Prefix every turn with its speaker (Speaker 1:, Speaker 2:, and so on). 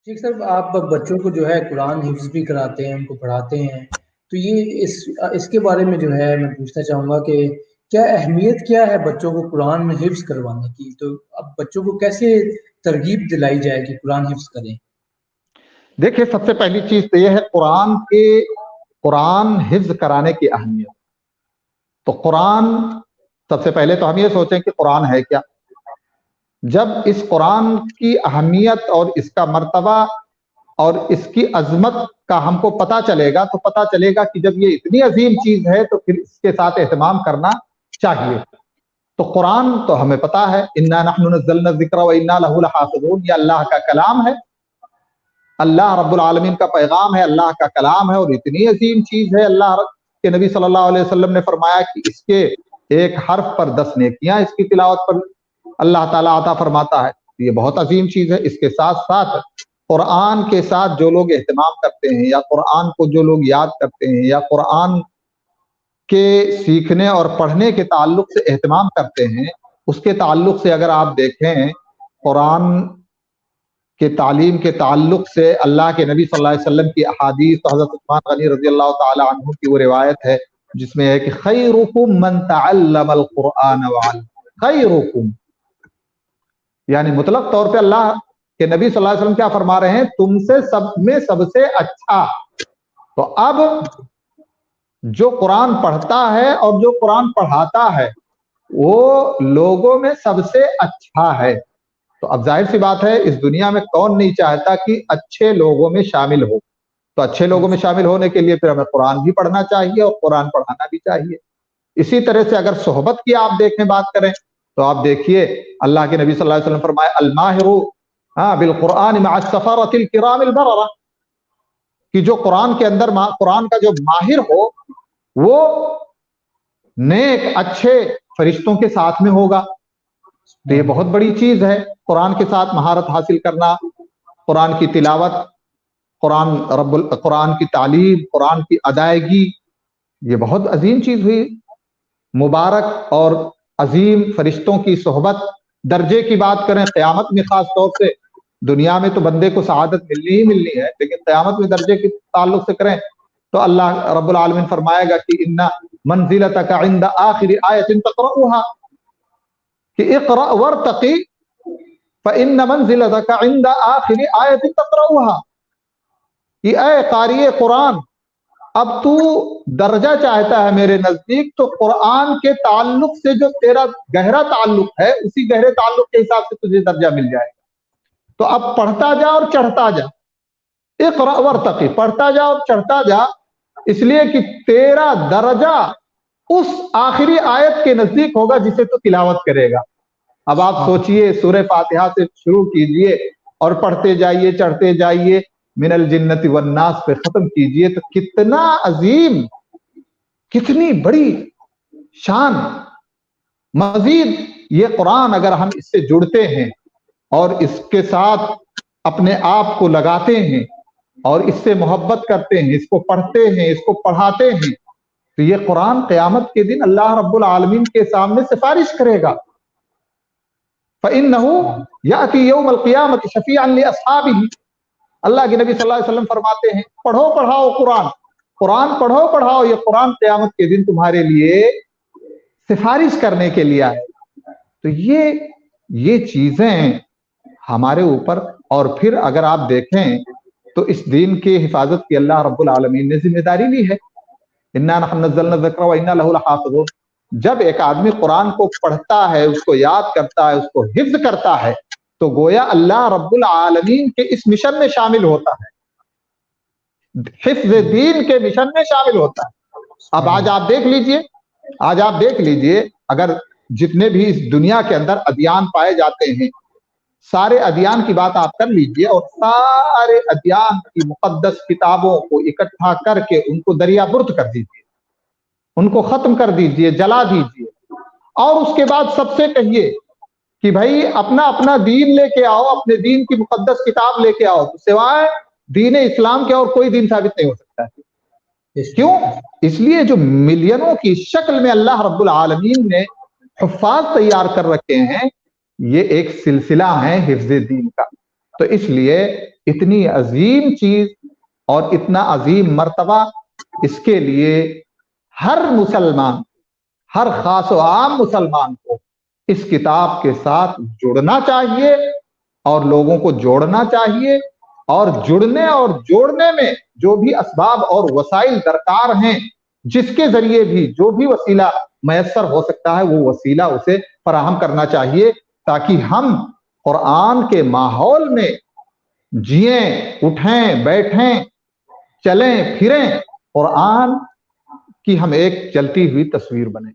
Speaker 1: ٹھیک سر، آپ بچوں کو جو ہے قرآن حفظ بھی کراتے ہیں، ان کو پڑھاتے ہیں، تو یہ اس کے بارے میں جو ہے میں پوچھنا چاہوں گا کہ کیا اہمیت کیا ہے بچوں کو قرآن حفظ کروانے کی؟ تو اب بچوں کو کیسے ترغیب دلائی جائے کہ قرآن حفظ کریں؟
Speaker 2: دیکھیے، سب سے پہلی چیز تو یہ ہے قرآن حفظ کرانے کی اہمیت. تو قرآن، سب سے پہلے تو ہم یہ سوچیں کہ قرآن ہے کیا. جب اس قرآن کی اہمیت اور اس کا مرتبہ اور اس کی عظمت کا ہم کو پتہ چلے گا تو پتہ چلے گا کہ جب یہ اتنی عظیم چیز ہے تو پھر اس کے ساتھ اہتمام کرنا چاہیے. تو قرآن تو ہمیں پتہ ہے، انا نحن نزلنا الذکر وانا لہ لحافظون، یہ اللہ کا کلام ہے، اللہ رب العالمین کا پیغام ہے، اللہ کا کلام ہے، اور اتنی عظیم چیز ہے. اللہ کے نبی صلی اللہ علیہ وسلم نے فرمایا کہ اس کے ایک حرف پر 10 نیکیاں اس کی تلاوت پر اللہ تعالیٰ عطا فرماتا ہے. یہ بہت عظیم چیز ہے. اس کے ساتھ ساتھ قرآن کے ساتھ جو لوگ اہتمام کرتے ہیں، یا قرآن کو جو لوگ یاد کرتے ہیں، یا قرآن کے سیکھنے اور پڑھنے کے تعلق سے اہتمام کرتے ہیں، اس کے تعلق سے اگر آپ دیکھیں، قرآن کے تعلیم کے تعلق سے اللہ کے نبی صلی اللہ علیہ وسلم کی احادیث، تو حضرت عثمان غنی رضی اللہ تعالی عنہ کی وہ روایت ہے جس میں ہے کہ خیرکم من تعلم القرآن وعلم. خیرکم یعنی مطلق طور پہ اللہ کہ نبی صلی اللہ علیہ وسلم کیا فرما رہے ہیں؟ تم سے سب سے اچھا. تو اب جو قرآن پڑھتا ہے اور جو قرآن پڑھاتا ہے وہ لوگوں میں سب سے اچھا ہے. تو اب ظاہر سی بات ہے، اس دنیا میں کون نہیں چاہتا کہ اچھے لوگوں میں شامل ہو. تو اچھے لوگوں میں شامل ہونے کے لیے پھر ہمیں قرآن بھی پڑھنا چاہیے اور قرآن پڑھانا بھی چاہیے. اسی طرح سے اگر صحبت کی آپ دیکھیں، بات کریں، تو آپ دیکھیے اللہ کے نبی صلی اللہ علیہ وسلم فرمائے الماہر بالقرآن مع السفرۃ الکرام البررہ، کہ جو قرآن کے اندر قرآن کا جو ماہر ہو وہ نیک اچھے فرشتوں کے ساتھ میں ہوگا. تو یہ بہت بڑی چیز ہے، قرآن کے ساتھ مہارت حاصل کرنا، قرآن کی تلاوت، قرآن کی تعلیم، قرآن کی ادائیگی، یہ بہت عظیم چیز ہوئی. مبارک اور عظیم فرشتوں کی صحبت. درجے کی بات کریں قیامت میں، خاص طور سے دنیا میں تو بندے کو سعادت ملنی ہی ملنی ہے، لیکن قیامت میں درجے کے تعلق سے کریں تو اللہ رب العالمین فرمائے گا کہ ان منزلتک عند آخر آیت تقرؤها، کہ اقرأ ورتقی فإن منزلتک عند آخر آیت تقرؤها، کہ اے قاری قرآن، اب تو درجہ چاہتا ہے میرے نزدیک، تو قرآن کے تعلق سے جو تیرا گہرا تعلق ہے اسی گہرے تعلق کے حساب سے تجھے درجہ مل جائے گا. تو اب پڑھتا جا اور چڑھتا جا، اقرأ ورتقی، پڑھتا جا اور چڑھتا جا، اس لیے کہ تیرا درجہ اس آخری آیت کے نزدیک ہوگا جسے تو تلاوت کرے گا. اب آپ سوچئے، سورہ فاتحہ سے شروع کیجئے اور پڑھتے جائیے، چڑھتے جائیے، من الجنت والناس پہ ختم کیجئے، تو کتنا عظیم، کتنی بڑی شان. مزید یہ قرآن اگر ہم اس سے جڑتے ہیں اور اس کے ساتھ اپنے آپ کو لگاتے ہیں اور اس سے محبت کرتے ہیں، اس کو پڑھتے ہیں، اس کو پڑھاتے ہیں، تو یہ قرآن قیامت کے دن اللہ رب العالمین کے سامنے سفارش کرے گا. فَإِنَّهُ يَأْتِي يَوْمَ الْقِيَامَةِ شَفِيعًا لِأَصْحَابِهِ. اللہ کے نبی صلی اللہ علیہ وسلم فرماتے ہیں پڑھو پڑھاؤ قرآن پڑھو پڑھاؤ، یہ قرآن قیامت کے دن تمہارے لیے سفارش کرنے کے لیے آئے. تو یہ چیزیں ہمارے اوپر، اور پھر اگر آپ دیکھیں تو اس دین کی حفاظت کی اللہ رب العالمین نے ذمہ داری لی ہے. انا نحن نزلنا الذکر وانا لہ لحافظون. جب ایک آدمی قرآن کو پڑھتا ہے، اس کو یاد کرتا ہے، اس کو حفظ کرتا ہے، تو گویا اللہ رب العالمین کے اس مشن میں شامل ہوتا ہے، حفظ دین کے مشن میں شامل ہوتا ہے. اب آج آپ دیکھ لیجئے اگر جتنے بھی اس دنیا کے اندر ادیان پائے جاتے ہیں، سارے ادیان کی بات آپ کر لیجئے اور سارے ادیان کی مقدس کتابوں کو اکٹھا کر کے ان کو دریا برد کر دیجئے، ان کو ختم کر دیجئے، جلا دیجئے، اور اس کے بعد سب سے کہیے کہ بھائی اپنا دین لے کے آؤ، اپنے دین کی مقدس کتاب لے کے آؤ، تو سوائے دین اسلام کے اور کوئی دین ثابت نہیں ہو سکتا ہے. کیوں؟ اس لیے جو ملینوں کی شکل میں اللہ رب العالمین نے حفاظ تیار کر رکھے ہیں، یہ ایک سلسلہ ہے حفظ دین کا. تو اس لیے اتنی عظیم چیز اور اتنا عظیم مرتبہ، اس کے لیے ہر مسلمان، ہر خاص و عام مسلمان کو اس کتاب کے ساتھ جڑنا چاہیے اور لوگوں کو جوڑنا چاہیے، اور جڑنے اور جوڑنے میں جو بھی اسباب اور وسائل درکار ہیں، جس کے ذریعے بھی جو بھی وسیلہ میسر ہو سکتا ہے وہ وسیلہ اسے فراہم کرنا چاہیے، تاکہ ہم قرآن کے ماحول میں جئیں، اٹھیں، بیٹھیں، چلیں پھریں، قرآن کی ہم ایک چلتی ہوئی تصویر بنیں۔